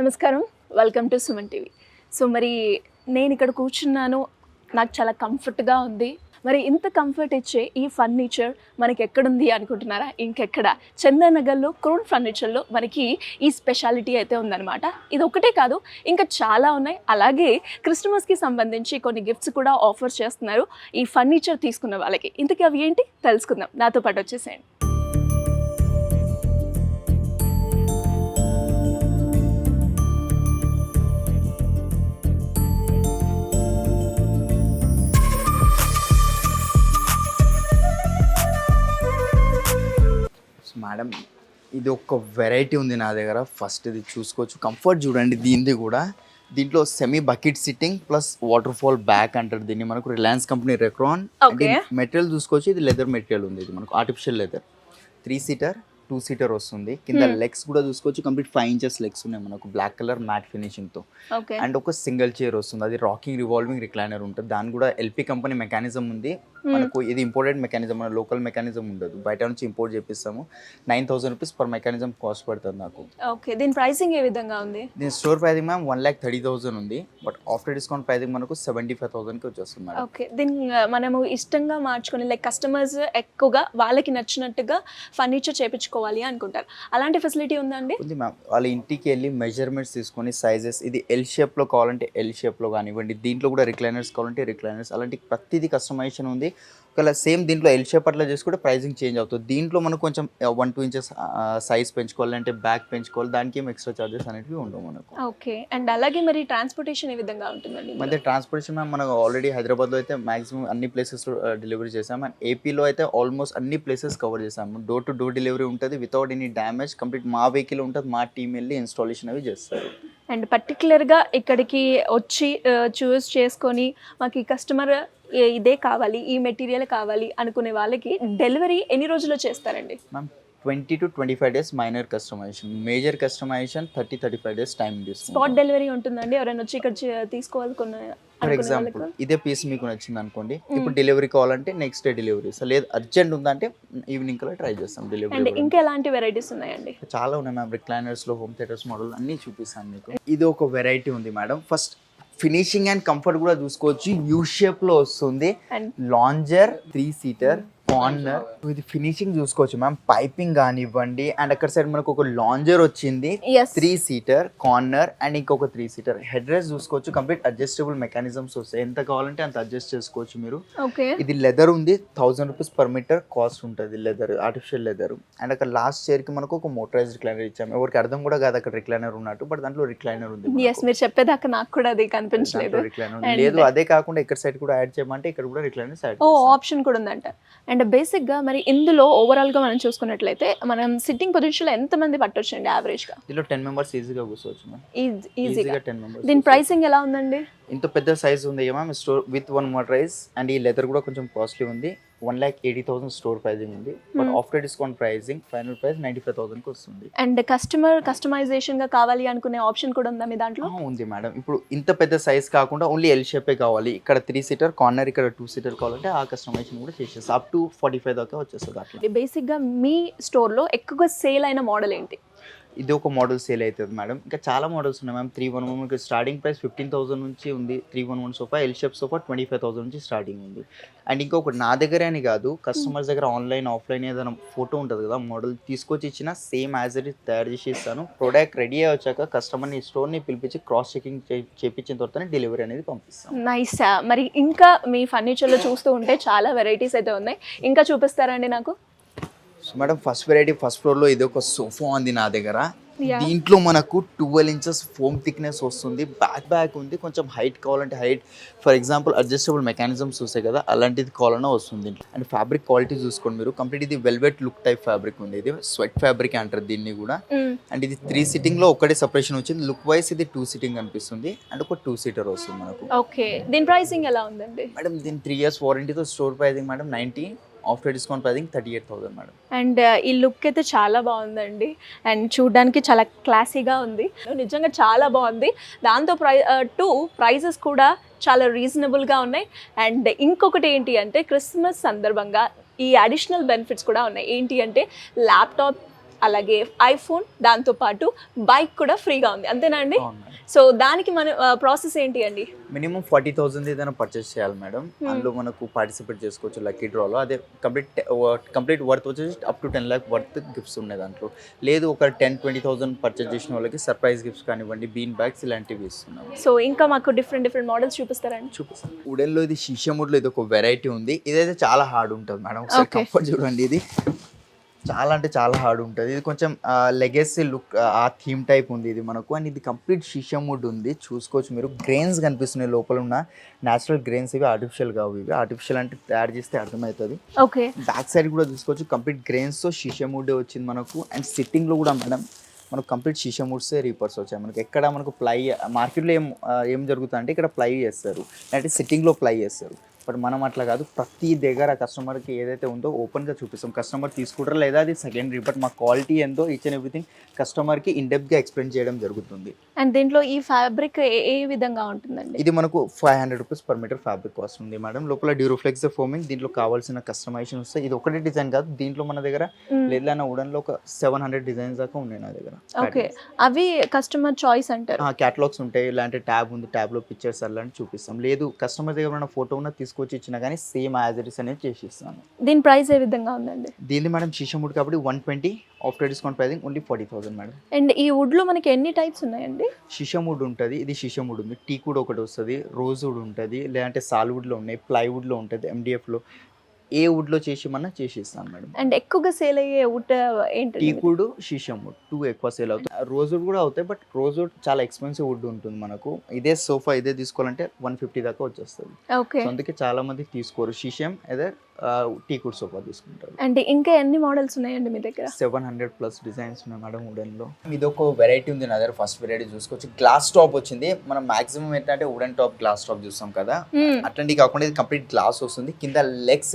నమస్కారం, welcome to Suman TV. So మరి నేను ఇక్కడ కూర్చున్నాను, నాకు చాలా కంఫర్ట్గా ఉంది. మరి ఇంత కంఫర్ట్ ఇచ్చే ఈ ఫర్నిచర్ మనకి ఎక్కడుంది అనుకుంటున్నారా? ఇంకెక్కడ, చందానగర్లో క్రోన్ ఫర్నిచర్లో మనకి ఈ స్పెషాలిటీ అయితే ఉందన్నమాట. ఇది ఒకటే కాదు, ఇంకా చాలా ఉన్నాయి. అలాగే క్రిస్మస్కి సంబంధించి కొన్ని గిఫ్ట్స్ కూడా ఆఫర్ చేస్తున్నారు ఈ ఫర్నిచర్ తీసుకున్న వాళ్ళకి. ఇంతకీ అవి ఏంటి తెలుసుకుందాం, నాతో పాటు వచ్చేసేయండి. మేడం, ఇది ఒక వెరైటీ ఉంది నా దగ్గర. ఫస్ట్ ఇది చూసుకోవచ్చు, కంఫర్ట్ చూడండి. దీనిది కూడా దీంట్లో semi bucket sitting plus water fall back అంటారు దీన్ని. మనకు రిలయన్స్ కంపెనీ రెక్రాన్. మెటీరియల్ చూసుకోవచ్చు, ఇది లెదర్ మెటీరియల్ ఉంది. ఇది మనకు ఆర్టిఫిషియల్ లెదర్. 3 సీటర్ 2 సీటర్ వస్తుంది. కింద లెగ్స్ కూడా చూసుకోవచ్చు, కంప్లీట్ 5 ఇంచెస్ లెగ్స్ ఉన్నాయి మనకు, బ్లాక్ కలర్ మ్యాట్ ఫినిషింగ్ తో. అండ్ ఒక సింగిల్ చైర్ వస్తుంది, అది రాకింగ్ రివాల్వింగ్ రిక్లైనర్ ఉంటుంది. దాని కూడా ఎల్పి కంపెనీ మెకానిజం ఉంది మనకు. ఇది ఇంపోర్టెడ్ మెకానిజం, మన లోకల్ మెకానిజం ఉండదు, బయట నుంచి ఇంపోర్ట్ చేపిస్తాము. 9,000 రూపీస్ పర్ మెకానిజం కాస్ట్ పడుతుంది నాకు. ఓకే, దీని ప్రైసింగ్ ఏ విధంగా ఉంది? దీని స్టోర్ ప్రైసింగ్ మ్యామ్ 1,30,000 ఉంది, బట్ ఆఫ్టర్ డిస్కౌంట్ ప్రైసింగ్ మనకు 75,000కి వచ్చేస్తుంది మేడం. ఓకే, దీన్ని మనము ఇష్టంగా మార్చుకొని, లైక్ కస్టమర్స్ ఎక్కువగా వాళ్ళకి నచ్చినట్టుగా ఫర్నిచర్ చేయించుకోవాలి అనుకుంటారు, అలాంటి ఫెసిలిటీ ఉందండి? ఉంది మ్యామ్. వాళ్ళ ఇంటికి వెళ్ళి మెజర్మెంట్స్ తీసుకొని సైజెస్, ఇది ఎల్ షేప్లో కావాలంటే ఎల్ షేప్లో కానివ్వండి, దీంట్లో కూడా రిక్లైనర్స్ కావాలంటే రిక్లైనర్స్, అలాంటి ప్రతిదీ కస్టమైజేషన్ ఉంది. ఒకవేళ సేమ్ దీంట్లో ఎల్ షేప్ అట్లా చేసుకుంటే ప్రైసింగ్ చేంజ్ అవుతుంది. దీంట్లో మనకు కొంచెం 1-2 ఇంచెస్ సైజ్ పెంచుకోవాలి అంటే బ్యాక్ పెంచుకోవాలి, దానికి ఏం ఎక్స్ట్రా చార్జెస్ అనేవి ఉండవు మనకు. ఓకే, అండ్ అలాగే మరి ట్రాన్స్పోర్టేషన్ ఏ విధంగా ఉంటుందండి? మధ్య ట్రాన్స్పోర్టేషన్ మ్యామ్ మనకు ఆల్రెడీ హైదరాబాద్లో అయితే మాక్సిమం అన్ని ప్లేసెస్ డెలివరీ చేసాము, అండ్ ఏపీలో అయితే ఆల్మోస్ట్ అన్ని ప్లేసెస్ కవర్ చేసాము. డోర్ టు డోర్ డెలివరీ ఉంటుంది, వితౌట్ ఎనీ డ్యామేజ్. కంప్లీట్ మా వెహికల్ ఉంటుంది, మా టీం వెళ్ళి ఇన్స్టాలేషన్ అవి చేస్తారు. అండ్ పర్టికులర్గా ఇక్కడికి వచ్చి చూస్ చేసుకొని మాకు ఈ కస్టమర్ ఇదే కావాలి, ఈ మెటీరియల్ కావాలి అనుకునే వాళ్ళకి డెలివరీ ఎన్ని రోజుల్లో చేస్తారండి? Ma'am 20 to 25 days minor customisation, major customisation 30-35 days time తీసుకుంటాం. స్పాట్ డెలివరీ ఉంటుందండి? ఎవరైనా వచ్చి ఇక్కడ తీసుకోవాలనుకున్న, ఫర్ ఎగ్జాంపుల్ ఇదే పీస్ మీకు నచ్చింది అనుకోండి, ఇప్పుడు డెలివరీ కావాలంటే నెక్స్ట్ డే డెలివరీ. సో లేదు అర్జెంట్ ఉందంటే ఈవినింగ్ కల్లా ట్రై చేస్తాం డెలివరీ. అండ్ ఇంకా ఎలాంటి వెరైటీస్ ఉన్నాయండి? చాలా ఉన్నాయి మ్యామ్. రిక్లైనర్స్లో హోమ్ థియేటర్స్ మోడల్ అన్నీ చూపిస్తాను మీకు. ఇది ఒక వెరైటీ ఉంది madam. First finishing and comfort కూడా చూసుకోవచ్చు, యూ షేప్ లో వస్తుంది. లాంజర్ 3 సీటర్ కార్నర్, ఇది ఫినిషింగ్ చూసుకోవచ్చు మ్యామ్. పైపింగ్ కానివ్వండి, అండ్ అక్కడ సైడ్ మనకు ఒక లాంజర్ వచ్చింది, 3 సీటర్ కార్నర్, అండ్ ఇంకొక 3 సీటర్. హెడ్ రెస్ట్ చూసుకోవచ్చు, కంప్లీట్ అడ్జస్టబుల్ మెకానిజమ్స్ వస్తాయి, ఎంత కావాలంటే అంత అడ్జస్ట్ చేసుకోవచ్చు మీరు. ఇది లెదర్ ఉంది, 1000 రూపీస్ పర్ మీటర్ కాస్ట్ ఉంటుంది. Leather, artificial leather. అండ్ అక్కడ లాస్ట్ చైర్ కి మనకు ఒక మోటరైజ్ రిక్లైనర్ ఇచ్చాము. ఎవరికి అర్థం కూడా కాదు అక్కడ రిక్లైనర్ ఉన్నట్టు, బట్ దాంట్లో రిక్లైనర్ ఉంది. మీరు చెప్పేదాకా నాకు కూడా అది కనిపించలేదు. రిక్లైనర్ లేదు, అదే కాకుండా ఇక్కడ సైడ్ కూడా యాడ్ చేయమంటే ఇక్కడ కూడా రిక్లైనర్స్ యాడ్ ఆప్షన్ కూడా ఉందంట. అండ్ బేసిక్గా మరి ఇందులో ఓవరాల్గా మనం చూసుకున్నట్లయితే మనం సిట్టింగ్ పొజిషన్లో ఎంతమంది పట్టొచ్చు అండి యావరేజ్గా? దీంట్లో 10 మెంబర్స్ ఈజీగా కూర్చోవచ్చు. ఈజీగా 10 మెంబర్స్. దీని ప్రైసింగ్ ఎలా ఉందండి? ఇంత పెద్ద సైజ్ ఉంది ma'am, store with 1 motorise, and ఈ లెదర్ కూడా కొంచెం కాస్ట్లీ ఉంది. 1,80,000 స్టోర్ ప్రైజింగ్ ఉంది, but after discount pricing final price 95,000కి వస్తుంది. అండ్ కస్టమర్ కస్టమైజేషన్ గా కావాలి అనుకునే ఆప్షన్ కూడా ఉందా మీ దాంట్లో? ఉంది మేడం. ఇప్పుడు ఇంత పెద్ద సైజ్ కాకుండా ఓన్లీ ఎల్ షేపే కావాలి, ఇక్కడ 3 సీటర్ కార్నర్, ఇక్కడ 2 సీటర్ కావాలంటే ఆ కస్టమైజేషన్ కూడా చేసేస్తాం. అప్ టు 45 దాకా వచ్చేస్తుంది అట్లా. బేసిక్ గా మీ స్టోర్ లో ఎక్కువగా సేల్ అయిన మోడల్ ఏంటి? ఇది ఒక మోడల్ సేల్ అవుతుంది మేడం. ఇంకా చాలా మోడల్స్ ఉన్నాయి మ్యామ్. 311 స్టార్టింగ్ ప్రైస్ 15,000 నుంచి ఉంది. 311 సోఫా, ఎల్ షేప్ సోఫా 25,000 నుంచి స్టార్టింగ్ ఉంది. అండ్ ఇంకొకటి నా దగ్గర అని కాదు, కస్టమర్స్ దగ్గర ఆన్లైన్ ఆఫ్లైన్ ఏదైనా ఫోటో ఉంటుంది కదా, మోడల్ తీసుకొచ్చి ఇచ్చిన సేమ్ యాజ్ ఇట్ తయారు చేసి ఇస్తాను. ప్రోడక్ట్ రెడీ అయ్యి వచ్చాక కస్టమర్ని స్టోర్ని పిలిపించి క్రాస్ చెకింగ్ చేయించిన తర్వాతనే డెలివరీ అనేది పంపిస్తాం. నైస్. మరి ఇంకా మీ ఫర్నిచర్లో చూస్తూ ఉంటే చాలా వెరైటీస్ అయితే ఉన్నాయి, ఇంకా చూపిస్తారండి నాకు? మేడం ఫస్ట్ వెరైటీ ఫస్ట్ ఫ్లోర్లో ఇది ఒక సోఫా ఉంది నా దగ్గర. దీంట్లో మనకు 12 ఇంచెస్ ఫోమ్ థిక్నెస్ వస్తుంది, బ్యాక్ ఉంది. కొంచెం హైట్ కావాలంటే height, for example adjustable mechanisms వస్తాయి కదా, అలాంటిది కావాలన్నా వస్తుంది. అండ్ ఫ్యాబ్రిక్ క్వాలిటీ చూసుకోండి మీరు, కంప్లీట్ ఇది వెల్వెట్ లుక్ టైప్ ఫ్యాబ్రిక్ ఉంది. ఇది స్వెట్ ఫ్యాబ్రిక్ అంటారు దీన్ని కూడా. అండ్ ఇది 3 సిట్టింగ్ లో ఒకటే సెపరేషన్ వచ్చింది. లుక్ వైస్ ఇది 2 సిట్టింగ్ అనిపిస్తుంది, అండ్ ఒక 2 సీటర్ వస్తుంది మనకు. ఓకే, దీని ప్రైసింగ్ ఎలా ఉందండి? మేడం దీని 3 years వారంటీతో store pricing madam 90, after discount pricing 38,000 madam. And ఈ లుక్ అయితే చాలా బాగుందండి, అండ్ చూడడానికి చాలా క్లాసీగా ఉంది, నిజంగా చాలా బాగుంది. దాంతో ప్రైజెస్ కూడా చాలా రీజనబుల్గా ఉన్నాయి. అండ్ ఇంకొకటి ఏంటి అంటే క్రిస్మస్ సందర్భంగా ఈ అడిషనల్ బెనిఫిట్స్ కూడా ఉన్నాయి. ఏంటి అంటే ల్యాప్టాప్ అలాగే ఐఫోన్, దాంతోపాటు బైక్ కూడా ఫ్రీగా ఉంది, అంతేనా అండి? అవును మేడం. సో దానికి మన ప్రాసెస్ ఏంటి అండి? మినిమం 40,000 ఏదైనా పర్చేస్ చేయాలి మేడం. అందులో మనకు పార్టిసిపేట్ చేసుకోవచ్చు లక్కీ డ్రాలో. అదే కంప్లీట్ వర్త్ వచ్చేసి up to 10 lakh worth gifts ఉన్నాయి దాంట్లో. లేదు ఒక 10-20,000 పర్చేస్ చేసిన వాళ్ళకి సర్ప్రైజ్ గిఫ్ట్స్ కానివ్వండి, బీన్ బ్యాగ్స్ ఇలాంటివి ఇస్తున్నాం. సో ఇంకా మాకు డిఫరెంట్ మోడల్స్ చూపిస్తారండి? చూపిస్తాను. వుడెన్లో ఇది షీషముడ్లో ఇది ఒక వెరైటీ ఉంది. ఇదైతే చాలా హార్డ్ ఉంటుంది మేడం. ఒకసారి కంఫర్ట్ చూడండి. ఇది చాలా అంటే చాలా హార్డ్ ఉంటుంది. ఇది కొంచెం లెగసీ లుక్ ఆ థీమ్ టైప్ ఉంది ఇది మనకు. అండ్ ఇది కంప్లీట్ షీషముడ్ ఉంది, చూసుకోవచ్చు మీరు. గ్రెయిన్స్ కనిపిస్తున్నాయి లోపల ఉన్న న్యాచురల్ గ్రెయిన్స్. ఇవి ఆర్టిఫిషియల్ కావు. ఇవి ఆర్టిఫిషియల్ అంటే తయారు చేస్తే అర్థమవుతుంది. ఓకే. బ్యాక్ సైడ్ కూడా చూసుకోవచ్చు కంప్లీట్ గ్రెయిన్స్తో షీషముడ్ వచ్చింది మనకు. అండ్ సిట్టింగ్లో కూడా మేడం మనకు కంప్లీట్ షీషముడ్సే రీపర్స్ వచ్చాయి మనకి. ఎక్కడ మనకు ప్లై మార్కెట్లో ఏం జరుగుతుందంటే ఇక్కడ ప్లై చేస్తారు, అంటే సిట్టింగ్లో ప్లై చేస్తారు. బట్ మనం అట్లా కాదు, ప్రతి దగ్గర కస్టమర్కి ఏదైతే ఉందో ఓపెన్గా చూపిస్తాం. కస్టమర్ తీసుకుంటారా లేదా అది సెకండరీ, బట్ మా క్వాలిటీ ఎంతో ఈచ్ అండ్ ఎవ్రీథింగ్ కస్టమర్కి ఇన్డెప్త్గా ఎక్స్ప్లెయిన్ చేయడం జరుగుతుంది. అండ్ దీంట్లో ఈ ఫ్యాబ్రిక్ ఏ విధంగా ఉంటుందండి? ఇది మనకు 500 rupees per meter fabric cost ఉంది మేడం. లోపల డ్యూరోఫ్లెక్స్ ఫోమింగ్, దీంట్లో కావాల్సిన కస్టమైజేషన్ వస్తాయి. ఇది ఒకటే డిజైన్ కాదు, దీంట్లో మన దగ్గర లేదా వుడెన్లో ఒక 700 డిజైన్స్ దాకా ఉన్నాయి నా దగ్గర. ఓకే, అవి కస్టమర్ చాయిస్ అంటారు. క్యాటలాగ్స్ ఉంటాయి, ఇలాంటి ట్యాబ్ ఉంది, ట్యాబ్లో పిక్చర్స్ అలాంటి చూపిస్తాం. లేదు కస్టమర్ దగ్గర ఉన్న ఫోటో ఉన్న తీసుకొచ్చి ఇచ్చినా కానీ సేమ్ యాజ్ ఇట్ ఇస్ అనేది చేసి ఇస్తాను. దీని ప్రైస్ ఏ విధంగా ఉందండి? దీన్ని మేడం షీషముడ్ కాబట్టి 120, after discount pricing only 40,000 madam. And ఈ వుడ్ లో మనకి ఎన్ని టైప్స్ ఉన్నాయండి? షీషముడ్ ఉంటుంది, ఇది షీషముడ్ ఉంది, టీక్ వుడ్ ఒకటి వస్తుంది, రోజ్ వుడ్ ఉంటుంది, లేదంటే సాల్వుడ్లో ఉన్నాయి, ప్లైవుడ్లో ఉంటుంది, MDFలో ఏ వుడ్లో చేసి ఇస్తాను మేడం. అండ్ ఎక్కువగా సేల్ అయ్యే వుడ్ ఏంటి? టీక్ వుడ్, షీషముడ్ 2 ఎక్కువ సేల్ అవుతాయి. రోజ్ వుడ్ కూడా అవుతాయి, బట్ రోజ్ వుడ్ చాలా ఎక్స్పెన్సివ్ వుడ్ ఉంటుంది మనకు. ఇదే సోఫా ఇదే తీసుకోవాలంటే 150 దాకా వచ్చేస్తుంది. ఓకే, అందుకే చాలా మంది తీసుకోరు, షీషం అదే టీక్ వుడ్ సోఫా తీసుకుంటారు. అంటే ఇంకా ఎన్ని మోడల్స్ ఉన్నాయండి మీ దగ్గర? 700+ డిజైన్స్ ఉన్నాయి మేడం వుడెన్లో. ఇది ఒక వెరైటీ ఉంది నా దగ్గర. ఫస్ట్ వెరైటీ చూసుకోవచ్చు, గ్లాస్ టాప్ వచ్చింది. మనం మాక్సిమం ఏంటంటే వుడెన్ టాప్, గ్లాస్ టాప్ చూస్తాం కదా, అట్లాంటివి కాకుండా ఇది కంప్లీట్ గ్లాస్ వస్తుంది. కింద లెగ్స్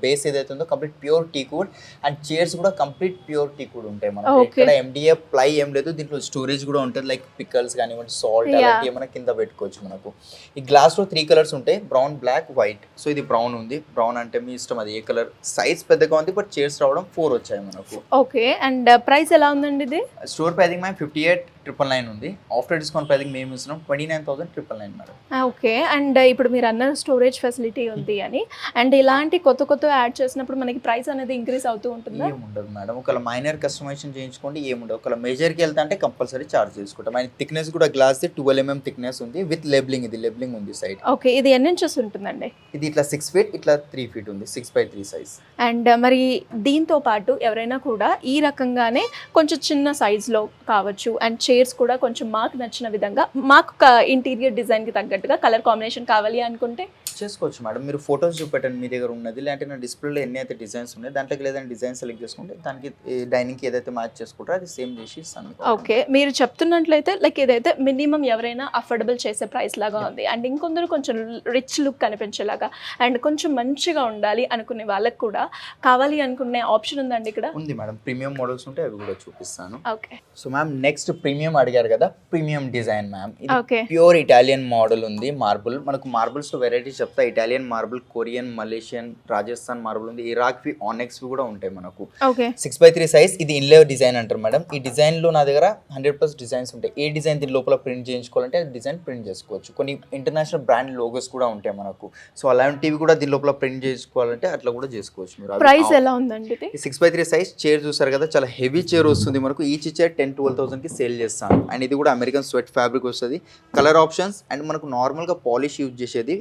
బేస్ ఏదైతే ఉందో complete pure teak wood, and chairs కూడా కంప్లీట్ ప్యూర్ టీక్ వుడ్ ఉంటాయి మనకి. ఇక్కడ MDF ప్లై ఏం లేదు. దీంట్లో స్టోరేజ్ కూడా ఉంటుంది, లైక్ పికల్స్ కానివ్వండి, సాల్ట్ అలాంటి ఏమైనా కింద పెట్టుకోవచ్చు మనకు. ఈ గ్లాస్ లో 3 కలర్స్ ఉంటాయి, బ్రౌన్, బ్లాక్, వైట్. సో ఇది బ్రౌన్ ఉంది. బ్రౌన్ అంటే మీ ఇష్టం, అది ఏ కలర్. సైజ్ పెద్దగా ఉంది, బట్ చైర్స్ రావడం 4 వచ్చాయి మనకు. ఓకే, అండ్ ప్రైస్ ఎలా ఉందండి ఇది? స్టోర్ ప్రైసింగ్ మేము 58,999 ఉంది. ఆఫ్టర్ డిస్కౌంట్ ప్రైసింగ్ మేము ఇస్తున్నాం 29,999 మేడం. ఓకే, అండ్ ఇప్పుడు మీరు అన్న స్టోరేజ్ ఫెసిలిటీ ఉంది అని, అండ్ ఇలాంటి కొత్త యాడ్ చేసినప్పుడు మనకి ప్రైస్ అనేది ఇంక్రీజ్ అవుతూ ఉంటుందా? ఏముండదు మేడం. ఒకవేళ మైనర్ కస్టమైజేషన్ చేయించుకోండి, ఏముండదు. ఒకవేళ మేజర్కి వెళ్తా అంటే కంపల్సరీ చార్జ్ చేసుకుంటాం. ఆయన థిక్నెస్ కూడా గ్లాస్ 12 mm థిక్నెస్ ఉంది, విత్ లేబులింగ్. ఇది లేబులింగ్ ఉంది సైడ్. ఓకే, ఇది ఎన్ని ఇంచెస్ ఉంటుందండి? ఇది ఇట్లా 6 feet, ఇట్లా 3 feet ఉంది, 6x3 సైజ్. అండ్ మరి దీంతో పాటు ఎవరైనా కూడా ఈ రకంగానే కొంచెం చిన్న సైజులో కావచ్చు, అండ్ చైర్స్ కూడా కొంచెం మాకు నచ్చిన విధంగా, మాకు ఇంటీరియర్ డిజైన్కి తగ్గట్టుగా కలర్ కాంబినేషన్ కావాలి అనుకుంటే చేసుకోవచ్చు మేడం. మీరు ఫొటోస్ చూపెట్టండి మీ దగ్గర ఉన్నది, లేదంటే నా డిస్ప్లేలో ఎన్ని అయితే డిజైన్స్ ఉన్నాయి దాంట్లోకి లేదంటే డిజైన్ సెలెక్ట్ చేసుకుంటే దానికి డైనింగ్కి ఏదైతే మ్యాచ్ చేసుకుంటారో అది సేమ్ చేసి ఇస్తాను. ఓకే, మీరు చెప్తున్నట్లయితే లైక్ ఇదైతే మినిమం ఎవరైనా అఫోర్డబుల్ చేసే ప్రైస్ లాగా ఉంది. అండ్ ఇంకొందరు కొంచెం రిచ్ లుక్ కనిపించేలాగా అండ్ కొంచెం మంచిగా ఉండాలి అనుకునే వాళ్ళకి కూడా కావాలి అనుకునే ఆప్షన్ ఉందండి ఇక్కడ? ఉంది మేడం, ప్రీమియం మోడల్స్ ఉంటే అవి కూడా చూపిస్తాను. Okay. So ma'am next premium అడిగారు కదా, premium design ma'am. Okay, pure Italian model ఉంది. మార్బుల్ మనకు మార్బుల్స్ లో వెరైటీస్ చెప్తా. Italian marble, Korean, Malaysian, Rajasthan marble ఉంది, ఇరాక్వి, ఆనెక్స్వి కూడా ఉంటాయి మనకు. Okay, 6x3 size. ఇది ఇన్లే డిజైన్ అంటారు మేడం. ఈ డిజైన్ లో నా దగ్గర 100+ డిజైన్స్ ఉంటాయి. ఏ డిజైన్ దీని లోపల ప్రింట్ చేయించుకోవాలంటే ఆ డిజైన్ ప్రింట్ చేసుకోవచ్చు. కొన్ని ఇంటర్నేషనల్ బ్రాండ్ లోగోస్ కూడా ఉంటాయి మనకు. సో అలాంటివి కూడా దీని లోపల ప్రింట్ చేసుకోవాలంటే అట్లా కూడా చేసుకోవచ్చు మీరు. ప్రైస్ ఎలా ఉందండి? 6x3 సైజ్ చైర్ చూసారు కదా, చాలా హెవీ చైర్ వస్తుంది మనకు. ఈచ్ చైర్ 10-12,000 కి సేల్ చేస్తాను. అండ్ ఇది కూడా అమెరికన్ స్వెట్ ఫ్యాబ్రిక్ వస్తుంది. కలర్ ఆప్షన్స్ అండ్ మనకు నార్మల్గా పాలిష్ యూజ్ చేసేది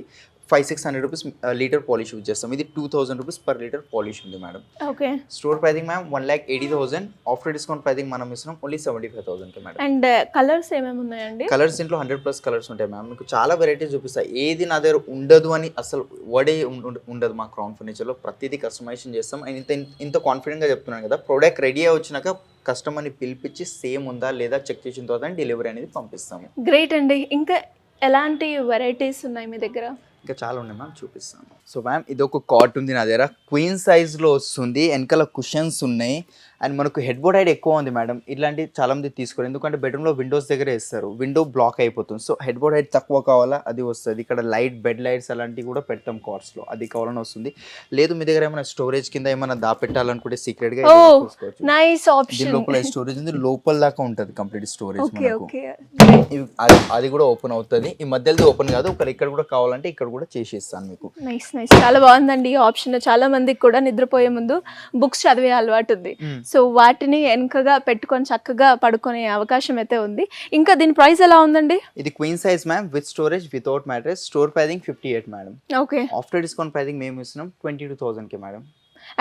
500-600 rupees లీటర్ పాలిష్ యూజ్ చేస్తాం. ఇది 2,000 rupees per లీటర్ పాలిష్ ఉంది madam. Okay, store pricing ma'am 1,80,000. After discount pricing మనం ఇస్తున్నాం ఓన్లీ 75,000 మేడం. అండ్ కలర్స్ ఏమేమి ఉన్నాయండి? కలర్స్ ఇంట్లో 100+ కలర్స్ ఉంటాయి మ్యామ్. మీకు చాలా వెరైటీస్ చూపిస్తాయి. ఏది నా దగ్గర ఉండదు అని అసలు వర్డే ఉండదు మా క్రౌన్ ఫర్నిచర్లో. ప్రతిదీ కస్టమైజేషన్ చేస్తాం. అండ్ ఇంత కాన్ఫిడెంట్గా చెప్తున్నాను కదా, ప్రోడక్ట్ రెడీ అయి వచ్చినాక కస్టమర్ని పిలిపించి సేమ్ ఉందా లేదా చెక్ చేసిన తర్వాత డెలివరీ అనేది పంపిస్తాము. గ్రేట్ అండి. ఇంకా ఎలాంటి వెరైటీస్ ఉన్నాయి మీ దగ్గర? ఇంకా చాలా ఉన్నాయి మ్యామ్, చూపిస్తాను. సో మ్యామ్ ఇది ఒక కాట్ ఉంది నా దగ్గర, క్వీన్ సైజ్లో వస్తుంది. వెనకాల కుషన్స్ ఉన్నాయి. అండ్ మనకు హెడ్ బోర్డ్ హైట్ ఎక్కువ ఉంది మేడం. ఇట్లాంటి చాలా మంది తీసుకోరు, ఎందుకంటే బెడ్రూమ్లో విండోస్ దగ్గర వేస్తారు, విండో బ్లాక్ అయిపోతుంది. సో హెడ్ బోర్డ్ హైట్ తక్కువ కావాలా అది వస్తుంది. ఇక్కడ లైట్ బెడ్ లైట్స్ అలాంటివి కూడా పెడతాం కార్డ్స్లో, అది కావాలని వస్తుంది. లేదు మీ దగ్గర ఏమైనా స్టోరేజ్ కింద ఏమైనా దాపెట్టాలనుకుంటే సీక్రెట్గా చూసుకోవచ్చు. నైస్ దీని ఆప్షన్. లోపల స్టోరేజ్ ఉంది, లోపల దాకా ఉంటుంది కంప్లీట్ స్టోరేజ్ ఓకే మనకు. ఓకే. అది కూడా ఓపెన్ అవుతుంది. ఈ మధ్యలో ఓపెన్ కాదు, ఇక్కడ కూడా కావాలంటే ఇక్కడ కూడా చేసేస్తాను మీకు. నైస్ నైస్, చాలా బాగుందండి ఈ ఆప్షన్. చాలా మందికి కూడా నిద్రపోయే ముందు బుక్స్ చదివే అలవాటు ఉంది, సో వాటిని వెనకగా పెట్టుకొని చక్కగా పడుకునే అవకాశం అయితే ఉంది. ఇంకా దీని ప్రైస్ ఎలా ఉందండి? ఇది queen size ma'am, with storage without mattress. Store pricing 58 madam. Okay. After discount pricing మేము ఇస్తున్నాం 22,000 మేడం.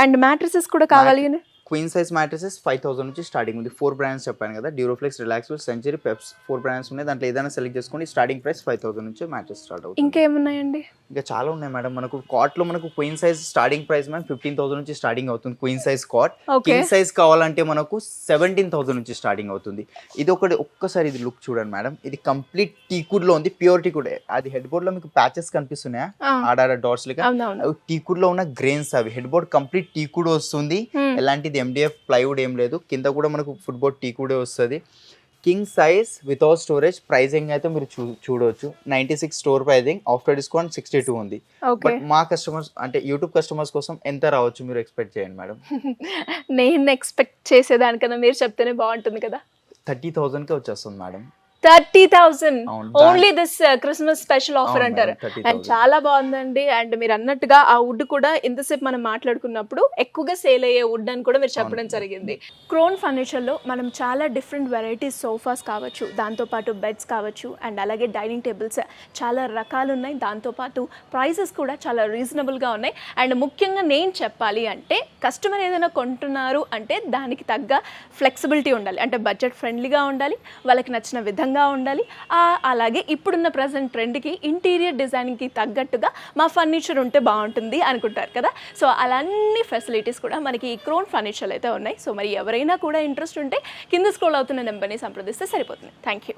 అండ్ మ్యాట్రసెస్ కూడా కావాలి అని క్వీన్ సైజ్ మ్యాట్రసెస్ 5,000 నుంచి స్టార్టింగ్ ఉంది. 4 బ్రాండ్స్ చెప్పాను కదా, డ్యూరోఫ్లెక్స్, రిలాక్స్ఫుల్, సెంచరీ, పెప్స్, 4 బ్రాండ్స్ ఉన్నాయి. దాంట్లో ఏదైనా సెలెక్ట్ చేసుకోండి. స్టార్టింగ్ ప్రైస్ 5,000 నుంచి మ్యాట్రస్ స్టార్ట్ అవుతుంది. ఇంకేమున్నాయండి? ఇంకా చాలా ఉన్నాయి మేడం. మనకు కాట్లో మనకు queen size starting price ma'am 15,000 నుంచి స్టార్టింగ్ అవుతుంది queen size cot. King size కావాలంటే మనకు 17,000 నుంచి స్టార్టింగ్ అవుతుంది. ఇది ఒక్కసారి ఇది లుక్ చూడండి మేడం. ఇది కంప్లీట్ టీకుడ్ లో ఉంది, ప్యూర్ టీకుడ్. అది హెడ్ బోర్డ్ లో మీకు ప్యాచెస్ కనిపిస్తున్నాయా ఆడాడ డాట్స్ లెక్క, అవి టీకుడ్ లో ఉన్న గ్రెయిన్స్. అవి హెడ్ బోర్డ్ కంప్లీట్ టీకుడ్ వస్తుంది, ఎలాంటిది MDF ప్లైవుడ్ ఏం లేదు. కింద కూడా మనకు ఫుట్బోర్డ్ టీకుడే వస్తుంది. King size without storage. Pricing అయితే మీరు చూడవచ్చు 96 స్టోర్ ప్రైజింగ్, ఆఫ్టర్ డిస్కౌంట్ 62 ఉంది. బట్ మా కస్టమర్స్ అంటే యూట్యూబ్ కస్టమర్స్ కోసం ఎంత రావచ్చు మీరు ఎక్స్పెక్ట్ చేయండి మేడం? నేను ఎక్స్పెక్ట్ చేసేదానికన్నా మీరు చెప్తేనే బాగుంటుంది కదా. 30,000కే వచ్చేస్తుంది madam. 30,000 only this Christmas special offer అంటారు. అండ్ చాలా బాగుందండి. అండ్ మీరు అన్నట్టుగా ఆ వుడ్ కూడా ఇంతసేపు మనం మాట్లాడుకున్నప్పుడు ఎక్కువగా సేల్ అయ్యే వుడ్ అని కూడా మీరు చెప్పడం జరిగింది. క్రోన్ ఫర్నిచర్ లో మనం చాలా డిఫరెంట్ వెరైటీస్ సోఫాస్ కావచ్చు, దాంతోపాటు బెడ్స్ కావచ్చు, అండ్ అలాగే డైనింగ్ టేబుల్స్ చాలా రకాలు ఉన్నాయి. దాంతోపాటు ప్రైసెస్ కూడా చాలా రీజనబుల్ గా ఉన్నాయి. అండ్ ముఖ్యంగా నేను చెప్పాలి అంటే కస్టమర్ ఏదైనా కొంటున్నారు అంటే దానికి తగ్గ ఫ్లెక్సిబిలిటీ ఉండాలి, అంటే బడ్జెట్ ఫ్రెండ్లీగా ఉండాలి, వాళ్ళకి నచ్చిన విధంగా ఉండాలి. అలాగే ఇప్పుడున్న ప్రజెంట్ ట్రెండ్కి ఇంటీరియర్ డిజైనింగ్కి తగ్గట్టుగా మా ఫర్నిచర్ ఉంటే బాగుంటుంది అనుకుంటారు కదా. సో అలాంటి ఫెసిలిటీస్ కూడా మనకి ఈ క్రోన్ ఫర్నిచర్ అయితే ఉన్నాయి. సో మరి ఎవరైనా కూడా ఇంట్రెస్ట్ ఉంటే కింద స్క్రోల్ అవుతున్న నెంబర్ని సంప్రదిస్తే సరిపోతుంది. Thank you.